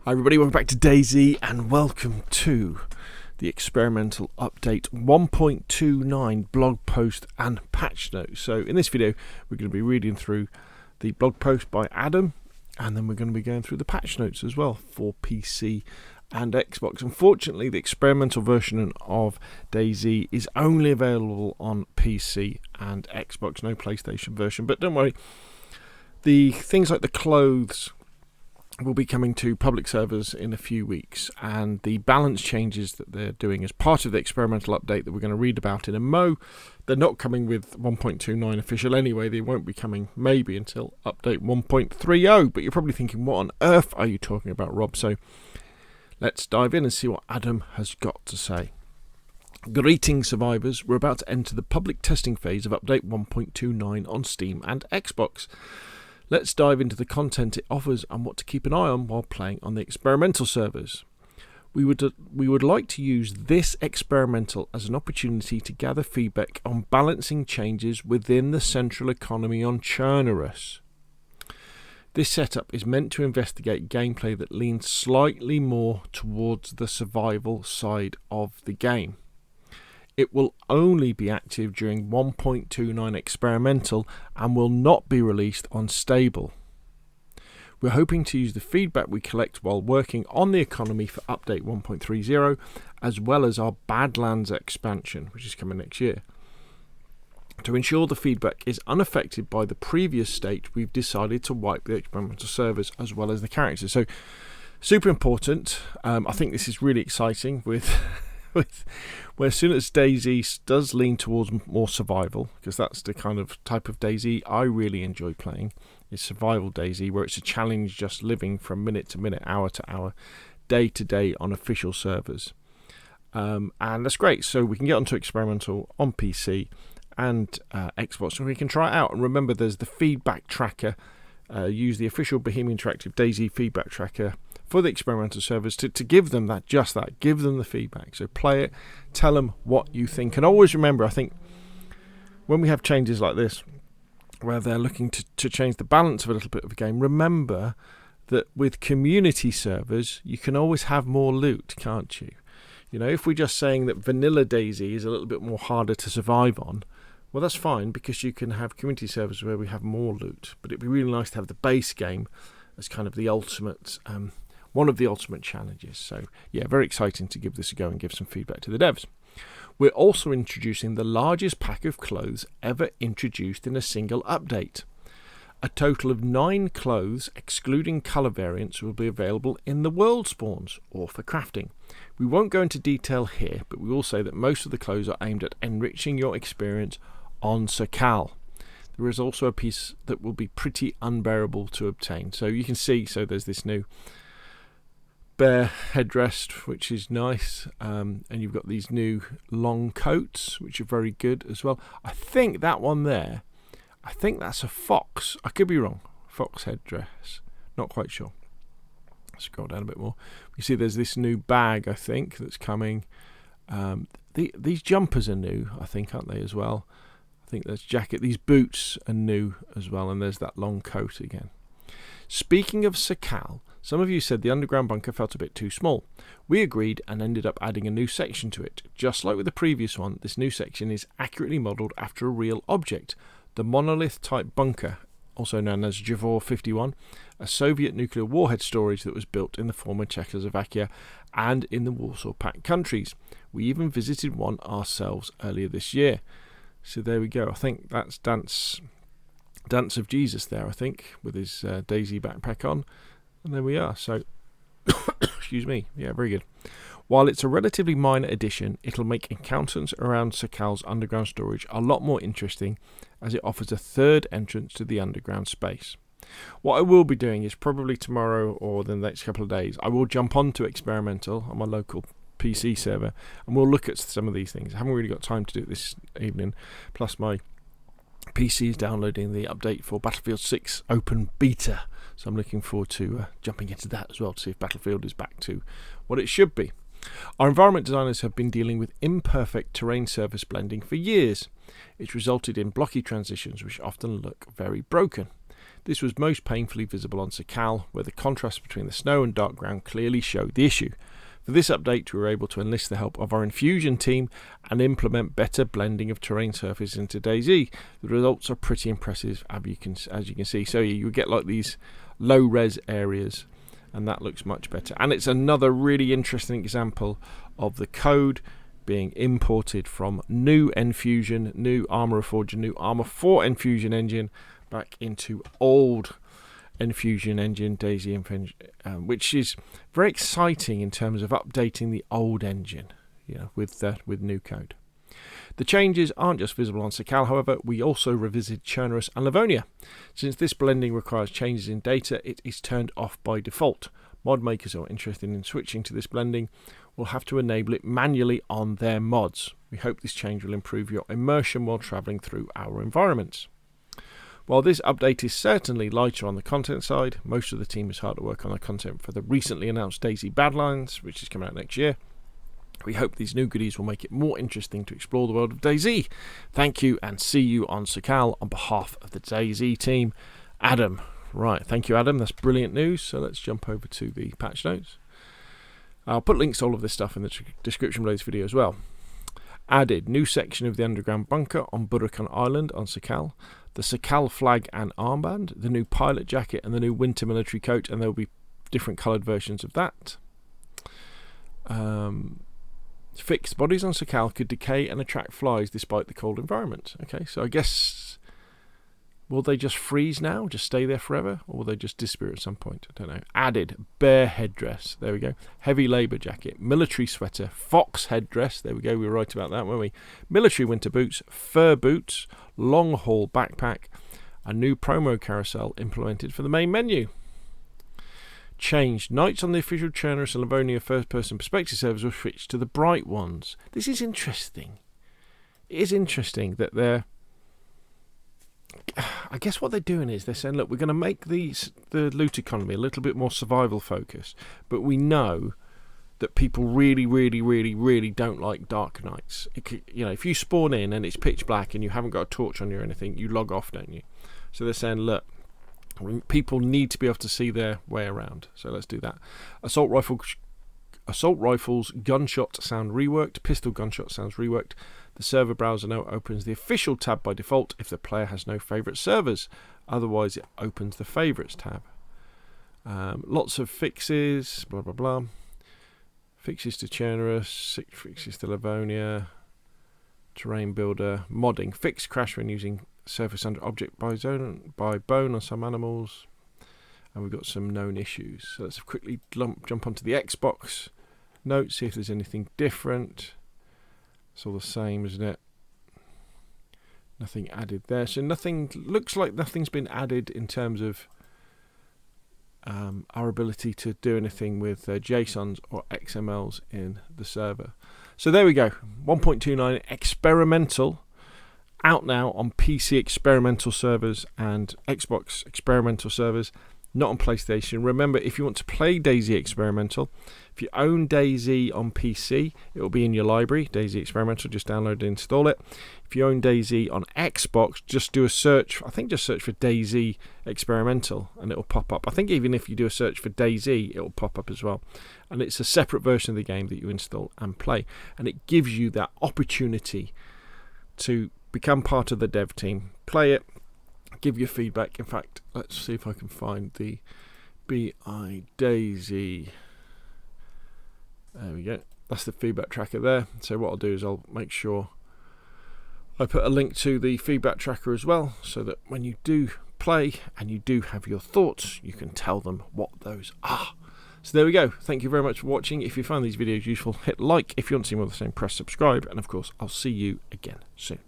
Hi everybody, welcome back to DayZ and welcome to the experimental update 1.29 blog post and patch notes. So in this video we're going to be reading through the blog post by Adam, and then we're going to be going through the patch notes as well for PC and Xbox. Unfortunately, the experimental version of DayZ is only available on PC and Xbox, no PlayStation version, but don't worry, the things like the clothes will be coming to public servers in a few weeks, and the balance changes that they're doing as part of the experimental update that we're going to read about in a mo, they're not coming with 1.29 official anyway. They won't be coming maybe until update 1.30, but you're probably thinking, what on earth are you talking about, Rob? So let's dive in and see what Adam has got to say. Greetings survivors, we're about to enter the public testing phase of update 1.29 on Steam and Xbox. Let's dive into the content it offers and what to keep an eye on while playing on the experimental servers. We would like to use this experimental as an opportunity to gather feedback on balancing changes within the central economy on Chernarus. This setup is meant to investigate gameplay that leans slightly more towards the survival side of the game. It will only be active during 1.29 experimental and will not be released on stable. We're hoping to use the feedback we collect while working on the economy for update 1.30, as well as our Badlands expansion, which is coming next year. To ensure the feedback is unaffected by the previous state, we've decided to wipe the experimental servers as well as the characters. So, super important. I think this is really exciting where as soon as DayZ does lean towards more survival, because that's the kind of type of DayZ I really enjoy playing, is survival DayZ, where it's a challenge just living from minute to minute, hour to hour, day to day on official servers. And that's great. So we can get onto experimental on PC and Xbox, and we can try it out. And remember, there's the feedback tracker. Use the official Bohemian Interactive DayZ feedback tracker for the experimental servers to give them give them the feedback. So play it, tell them what you think, and always remember, I think when we have changes like this where they're looking to change the balance of a little bit of a game, remember that with community servers you can always have more loot, can't you? You know, if we're just saying that vanilla DayZ is a little bit more harder to survive on, well, that's fine, because you can have community servers where we have more loot, but it'd be really nice to have the base game as kind of the ultimate one of the ultimate challenges. So yeah, very exciting to give this a go and give some feedback to the devs. We're also introducing the largest pack of clothes ever introduced in a single update. A total of 9 clothes, excluding colour variants, will be available in the world spawns or for crafting. We won't go into detail here, but we will say that most of the clothes are aimed at enriching your experience on Sakal. There is also a piece that will be pretty unbearable to obtain. So you can see, so there's this new bear headdress, which is nice, and you've got these new long coats, which are very good as well. I think that one there, I think that's a fox. I could be wrong. Fox headdress. Not quite sure. Scroll down a bit more. You see there's this new bag, I think, that's coming. These jumpers are new, I think, aren't they, as well? I think there's jacket. These boots are new as well, and there's that long coat again. Speaking of Sakal, some of you said the underground bunker felt a bit too small. We agreed and ended up adding a new section to it. Just like with the previous one, this new section is accurately modelled after a real object, the monolith-type bunker, also known as Javor 51, a Soviet nuclear warhead storage that was built in the former Czechoslovakia and in the Warsaw Pact countries. We even visited one ourselves earlier this year. So there we go. I think that's Dance of Jesus there, I think, with his DayZ backpack on. And there we are. So, excuse me. Yeah, very good. While it's a relatively minor addition, it'll make encounters around Sakal's underground storage a lot more interesting, as it offers a third entrance to the underground space. What I will be doing is probably tomorrow or the next couple of days, I will jump onto experimental on my local PC server, and we'll look at some of these things. I haven't really got time to do it this evening, plus my PC is downloading the update for Battlefield 6 Open Beta, so I'm looking forward to jumping into that as well to see if Battlefield is back to what it should be. Our environment designers have been dealing with imperfect terrain surface blending for years. It's resulted in blocky transitions which often look very broken. This was most painfully visible on Sakal, where the contrast between the snow and dark ground clearly showed the issue. For this update, we were able to enlist the help of our Infusion team and implement better blending of terrain surfaces into DayZ. The results are pretty impressive, as you can see. So you get like these low-res areas, and that looks much better. And it's another really interesting example of the code being imported from new Infusion, new Armor Reforger, new Armor 4 Infusion engine back into old Infusion engine, DayZ, which is very exciting in terms of updating the old engine, with new code. The changes aren't just visible on Sakal, however. We also revisited Chernarus and Livonia. Since this blending requires changes in data, it is turned off by default. Mod makers who are interested in switching to this blending will have to enable it manually on their mods. We hope this change will improve your immersion while travelling through our environments. While this update is certainly lighter on the content side, most of the team is hard at work on the content for the recently announced DayZ Badlands, which is coming out next year. We hope these new goodies will make it more interesting to explore the world of DayZ. Thank you, and see you on Sakal. On behalf of the DayZ team, Adam. Right, thank you, Adam. That's brilliant news. So let's jump over to the patch notes. I'll put links to all of this stuff in the description below this video as well. Added new section of the underground bunker on Burakan Island on Sakal, the Sakal flag and armband, the new pilot jacket and the new winter military coat, and there will be different coloured versions of that. Fixed bodies on Sakal could decay and attract flies despite the cold environment. Okay, so I guess, will they just freeze now, just stay there forever, or will they just disappear at some point? I don't know. Added bear headdress, there we go. Heavy labour jacket, military sweater, fox headdress, there we go, we were right about that, weren't we? Military winter boots, fur boots, long haul backpack, a new promo carousel implemented for the main menu. Changed. Nights on the official Chernarus and Livonia first-person perspective servers were switched to the bright ones. This is interesting. It is interesting that they're... I guess what they're doing is they're saying, look, we're going to make the loot economy a little bit more survival focused, but we know that people really, really, really, really don't like dark nights. If you spawn in and it's pitch black and you haven't got a torch on you or anything, you log off, don't you? So they're saying, look, people need to be able to see their way around, so let's do that. Assault rifles gunshot sound reworked, pistol gunshot sounds reworked. The server browser now opens the official tab by default if the player has no favourite servers, otherwise it opens the favourites tab. Lots of fixes, blah blah blah. Fixes to Chernarus, fixes to Livonia, terrain builder, modding, fixed crash when using surface under object by bone on some animals, and we've got some known issues. So let's quickly jump onto the Xbox notes, see if there's anything different. It's all the same, isn't it? Nothing added there. So nothing, looks like nothing's been added in terms of our ability to do anything with JSONs or XMLs in the server. So there we go, 1.29 experimental, out now on PC experimental servers and Xbox experimental servers, not on PlayStation. Remember, if you want to play DayZ Experimental, if you own DayZ on PC, it will be in your library, DayZ Experimental, just download and install it. If you own DayZ on Xbox, just do a search, I think just search for DayZ Experimental and it will pop up. I think even if you do a search for DayZ, it will pop up as well. And it's a separate version of the game that you install and play. And it gives you that opportunity to become part of the dev team, play it, give your feedback. In fact, let's see if I can find the BI DayZ. There we go. That's the feedback tracker there. So what I'll do is I'll make sure I put a link to the feedback tracker as well, so that when you do play and you do have your thoughts, you can tell them what those are. So there we go. Thank you very much for watching. If you find these videos useful, hit like. If you want to see more of the same, press subscribe. And of course, I'll see you again soon.